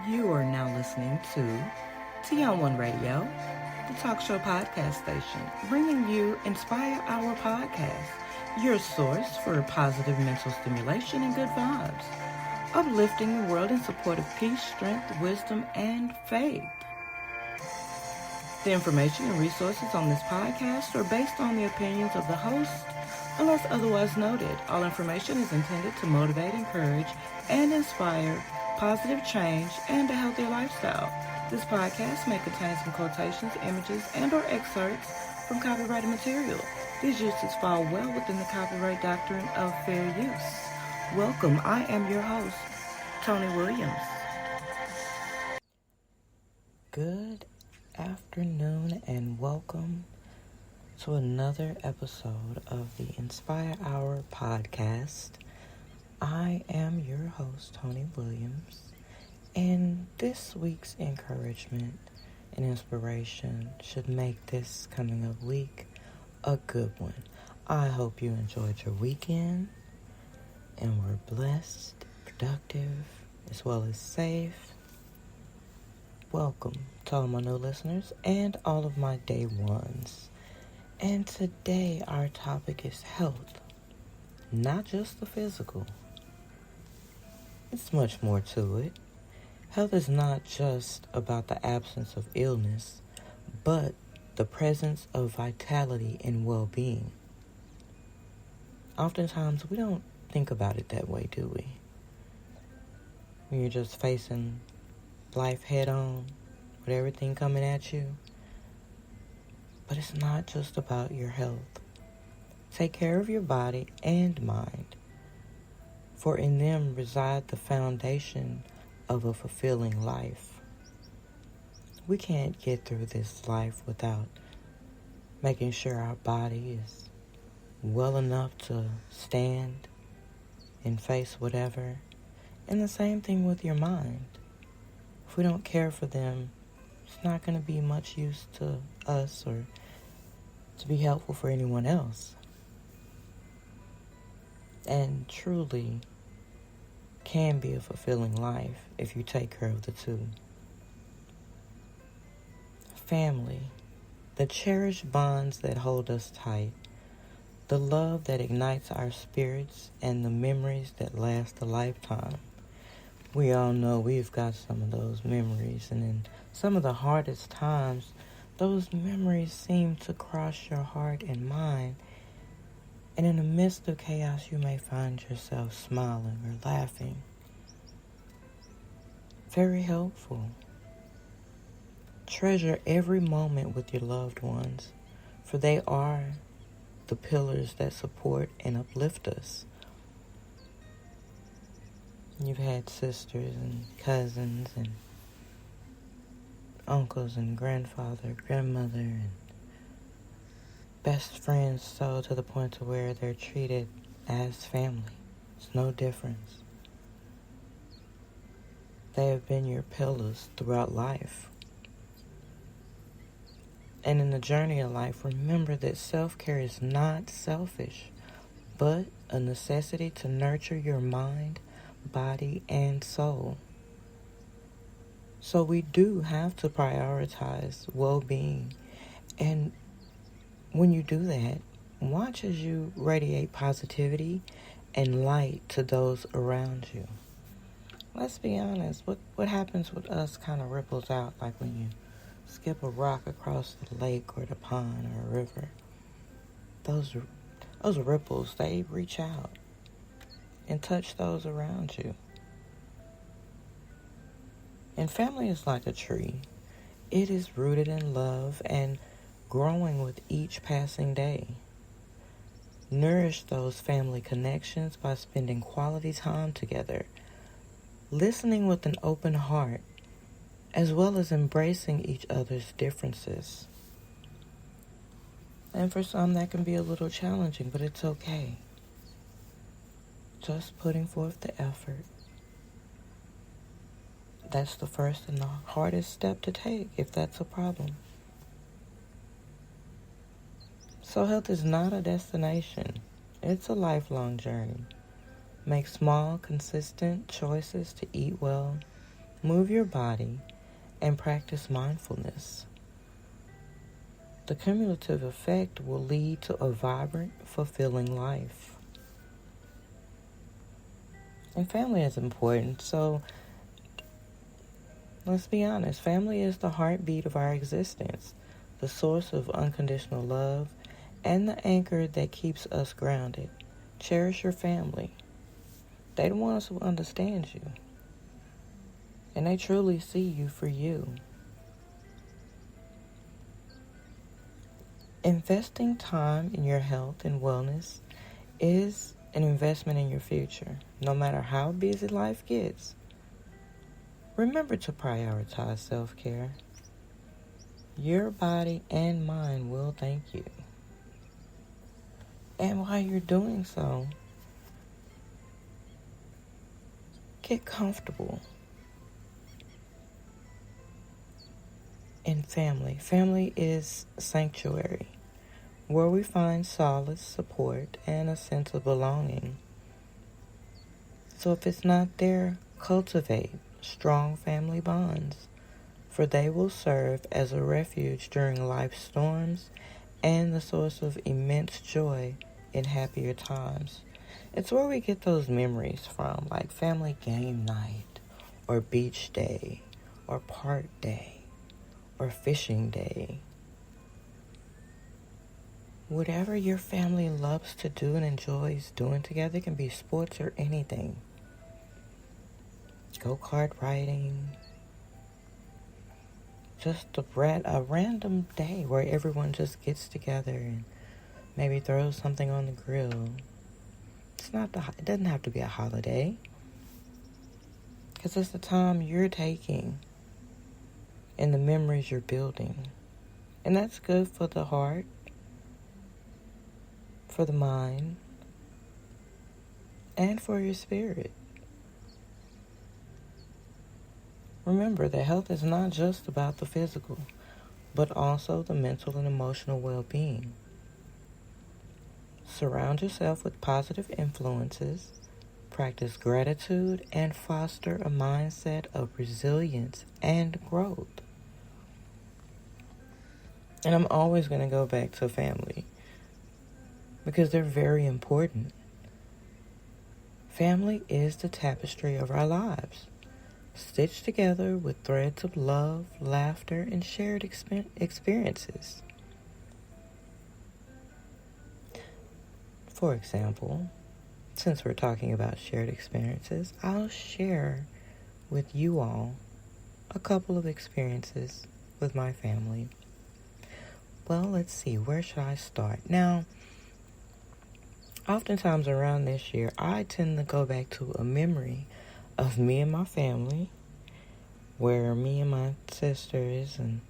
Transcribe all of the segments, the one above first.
You are now listening to T on One Radio, the talk show podcast station, bringing you Inspire Our Podcast, your source for positive mental stimulation and good vibes, uplifting the world in support of peace, strength, wisdom, and faith. The information and resources on this podcast are based on the opinions of the host, unless otherwise noted. All information is intended to motivate, encourage, and inspire positive change and a healthier lifestyle. This podcast may contain some quotations, images, and or excerpts from copyrighted material. These uses fall well within the copyright doctrine of fair use. Welcome, I am your host, Tony Williams. Good afternoon and welcome to another episode of the Inspire Our Podcast. I am your host, Tony Williams, and this week's encouragement and inspiration should make this coming up week a good one. I hope you enjoyed your weekend and were blessed, productive, as well as safe. Welcome to all my new listeners and all of my day ones. And today our topic is health, not just the physical. It's much more to it. Health is not just about the absence of illness, but the presence of vitality and well-being. Oftentimes we don't think about it that way, do we? When you're just facing life head on with everything coming at you. But it's not just about your health. Take care of your body and mind, for in them reside the foundation of a fulfilling life. We can't get through this life without making sure our body is well enough to stand and face whatever. And the same thing with your mind. If we don't care for them, it's not going to be much use to us or to be helpful for anyone else. And truly can be a fulfilling life if you take care of the two. Family, the cherished bonds that hold us tight, the love that ignites our spirits, and the memories that last a lifetime. We all know we've got some of those memories, and in some of the hardest times, those memories seem to cross your heart and mind, and in the midst of chaos, you may find yourself smiling or laughing. Very helpful. Treasure every moment with your loved ones, for they are the pillars that support and uplift us. You've had sisters and cousins and uncles and grandfather, grandmother, and best friends, so to the point to where they're treated as family. It's no difference. They have been your pillars throughout life. And in the journey of life, remember that self-care is not selfish, but a necessity to nurture your mind, body, and soul. So we do have to prioritize well-being. And when you do that, watch as you radiate positivity and light to those around you. Let's be honest, what happens with us kind of ripples out, like when you skip a rock across the lake or the pond or a river. Those ripples, they reach out and touch those around you. And family is like a tree. It is rooted in love and growing with each passing day. Nourish those family connections by spending quality time together, listening with an open heart, as well as embracing each other's differences. And for some, that can be a little challenging, but it's okay. Just putting forth the effort. That's the first and the hardest step to take if that's a problem. So health is not a destination. It's a lifelong journey. Make small, consistent choices to eat well, move your body, and practice mindfulness. The cumulative effect will lead to a vibrant, fulfilling life. And family is important, so let's be honest. Family is the heartbeat of our existence, the source of unconditional love, and the anchor that keeps us grounded. Cherish your family. They the ones who understand you. And they truly see you for you. Investing time in your health and wellness is an investment in your future. No matter how busy life gets, remember to prioritize self-care. Your body and mind will thank you. And while you're doing so, get comfortable in family. Family is sanctuary, where we find solace, support, and a sense of belonging. So if it's not there, cultivate strong family bonds, for they will serve as a refuge during life's storms and the source of immense joy in happier times. It's where we get those memories from, like family game night, or beach day, or park day, or fishing day. Whatever your family loves to do and enjoys doing together, it can be sports or anything. Go-kart riding. Just a random day where everyone just gets together and maybe throws something on the grill. It doesn't have to be a holiday, because it's the time you're taking and the memories you're building. And that's good for the heart, for the mind, and for your spirit. Remember that health is not just about the physical, but also the mental and emotional well-being. Surround yourself with positive influences, practice gratitude, and foster a mindset of resilience and growth. And I'm always going to go back to family, because they're very important. Family is the tapestry of our lives, stitched together with threads of love, laughter, and shared experiences. For example, since we're talking about shared experiences, I'll share with you all a couple of experiences with my family. Well, let's see, where should I start? Now, oftentimes around this year, I tend to go back to a memory of me and my family, where me and my sisters and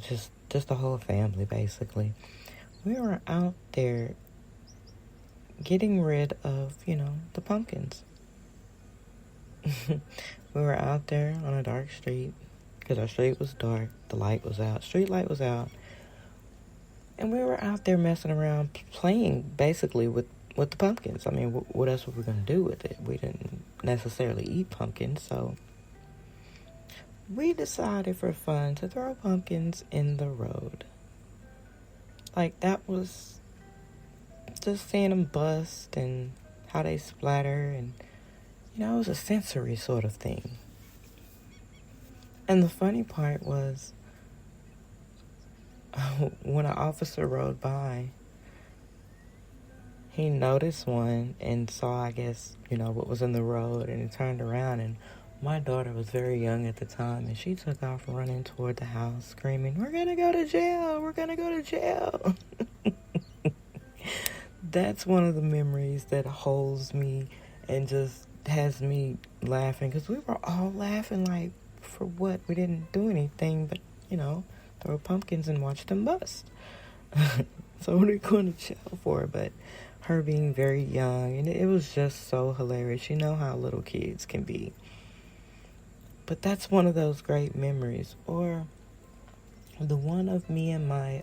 just the whole family, basically, we were out there getting rid of, the pumpkins. We were out there on a dark street, because our street was dark, the light was out, street light was out, and we were out there messing around, playing basically with the pumpkins. I mean, what else were we going to do with it? We didn't necessarily eat pumpkins, so we decided for fun to throw pumpkins in the road. Like, that was just seeing them bust and how they splatter, and it was a sensory sort of thing. And the funny part was, when an officer rode by, he noticed one and saw, I guess, what was in the road, and he turned around, and my daughter was very young at the time, and she took off running toward the house, screaming, "We're gonna go to jail! We're gonna go to jail!" That's one of the memories that holds me and just has me laughing, because we were all laughing, like, for what? We didn't do anything but, throw pumpkins and watch them bust. So what are we going to jail for? But her being very young, and it was just so hilarious. You know how little kids can be. But that's one of those great memories. Or the one of me and my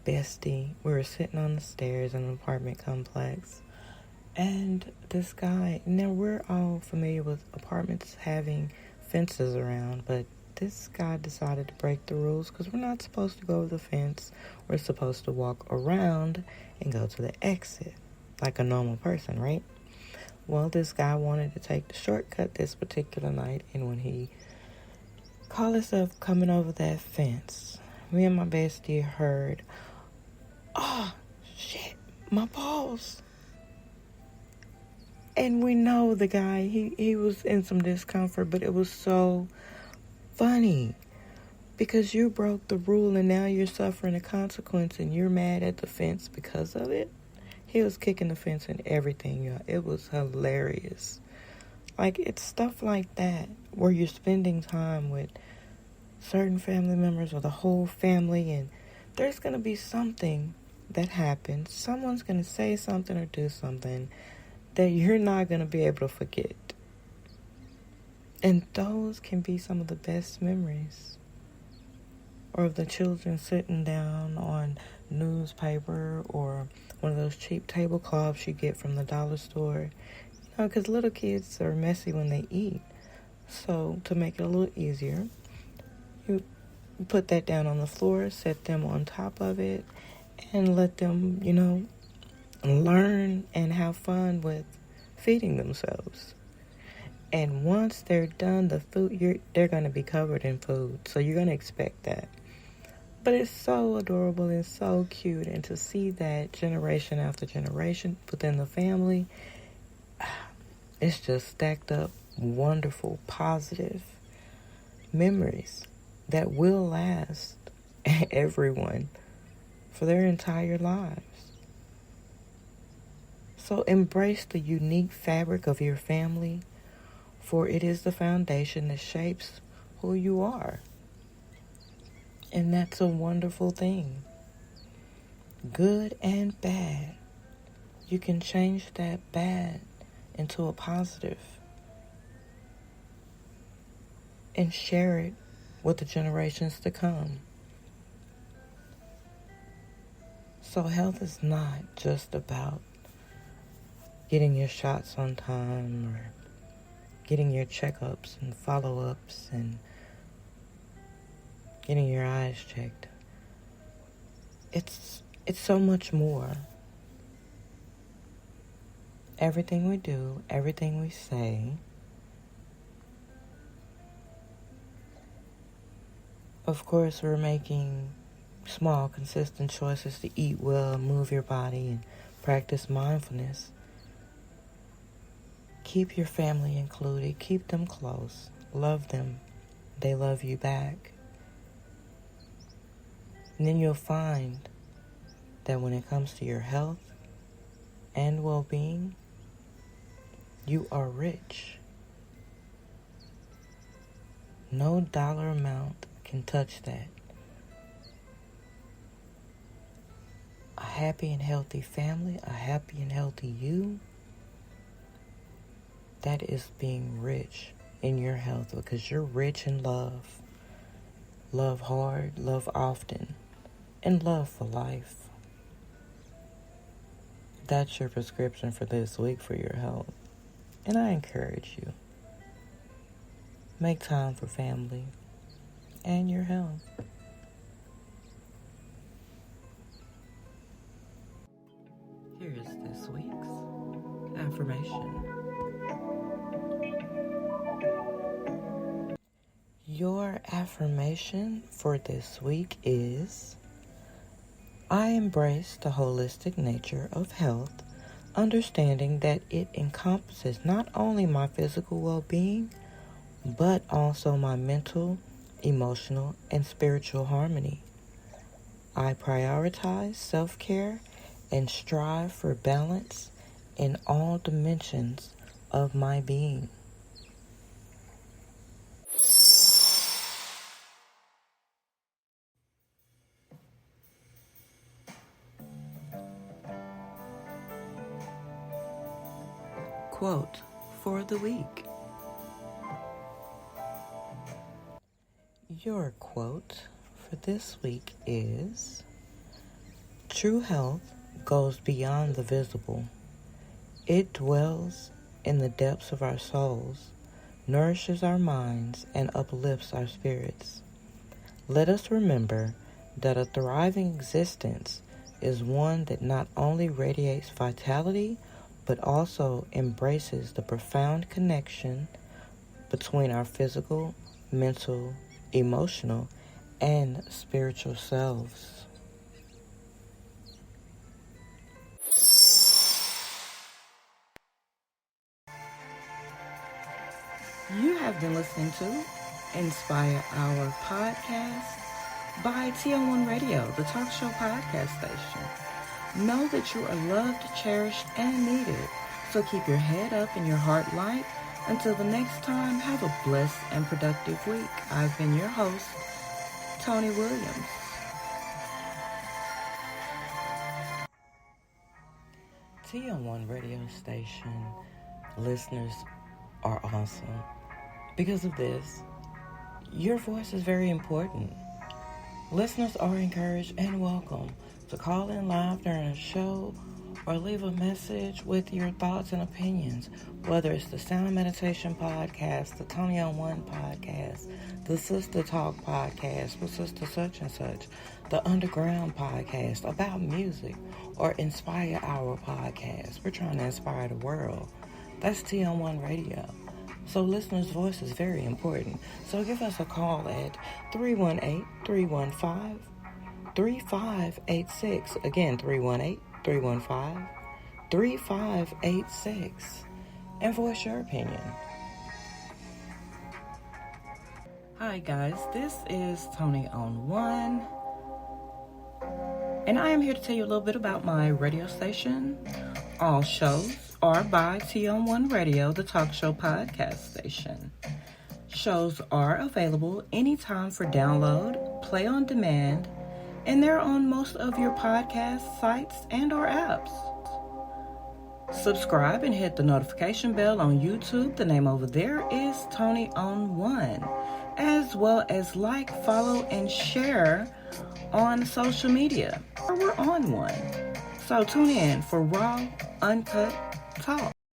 bestie, we were sitting on the stairs in an apartment complex, And this guy, now we're all familiar with apartments having fences around, but this guy decided to break the rules because we're not supposed to go over the fence. We're supposed to walk around and go to the exit like a normal person, right? Well, this guy wanted to take the shortcut this particular night, and when he called himself coming over that fence, me and my bestie heard, "Oh, shit, my balls." And we know the guy, he was in some discomfort, but it was so funny because you broke the rule and now you're suffering a consequence and you're mad at the fence because of it. He was kicking the fence and everything, y'all. It was hilarious. Like, it's stuff like that where you're spending time with certain family members or the whole family, and there's going to be something that happens. Someone's going to say something or do something that you're not going to be able to forget. And those can be some of the best memories. Or of the children sitting down on newspaper or one of those cheap tablecloths you get from the dollar store. You know, because little kids are messy when they eat. So to make it a little easier, you put that down on the floor, set them on top of it, and let them, learn and have fun with feeding themselves. And once they're done, they're going to be covered in food. So you're going to expect that. But it's so adorable and so cute. And to see that generation after generation within the family, it's just stacked up wonderful, positive memories that will last everyone for their entire lives. So embrace the unique fabric of your family, for it is the foundation that shapes who you are. And that's a wonderful thing. Good and bad. You can change that bad into a positive and share it with the generations to come. So health is not just about getting your shots on time or getting your checkups and follow-ups and getting your eyes checked. It's so much more. Everything we do, everything we say, of course, we're making small, consistent choices to eat well, move your body, and practice mindfulness. Keep your family included. Keep them close. Love them. They love you back. And then you'll find that when it comes to your health and well-being, you are rich. No dollar amount can touch that. A happy and healthy family, a happy and healthy you, that is being rich in your health because you're rich in love. Love hard, love often, and love for life. That's your prescription for this week for your health. And I encourage you, make time for family and your health. Here is this week's affirmation. Your affirmation for this week is, I embrace the holistic nature of health, understanding that it encompasses not only my physical well-being, but also my mental, emotional, and spiritual harmony. I prioritize self-care and strive for balance in all dimensions of my being. Quote for the week. Your quote for this week is, true health goes beyond the visible. It dwells in the depths of our souls, nourishes our minds, and uplifts our spirits. Let us remember that a thriving existence is one that not only radiates vitality, but also embraces the profound connection between our physical, mental, emotional, and spiritual selves. You have been listening to Inspire Our Podcast by TO1 Radio, the talk show podcast station. Know that you are loved, cherished, and needed. So keep your head up and your heart light. Until the next time, have a blessed and productive week. I've been your host, Tony Williams. TO1 Radio Station listeners are awesome. Because of this, your voice is very important. Listeners are encouraged and welcome to call in live during a show or leave a message with your thoughts and opinions, whether it's the Sound Meditation Podcast, the Tony on One Podcast, the Sister Talk Podcast with Sister Such and Such, the Underground Podcast about music, or Inspire Our Podcast. We're trying to inspire the world. That's TO1 Radio. So listeners' voice is very important. So give us a call at 318-315-3586. Again, 318-315-3586. And voice your opinion. Hi guys, this is Tony on One. And I am here to tell you a little bit about my radio station. All shows are by TO1 Radio, the talk show podcast station. Shows are available anytime for download, play on demand, and they're on most of your podcast sites and or apps. Subscribe and hit the notification bell on YouTube. The name over there is Tony on One, as well as like, follow, and share on social media. We're on one. So tune in for raw, uncut talk.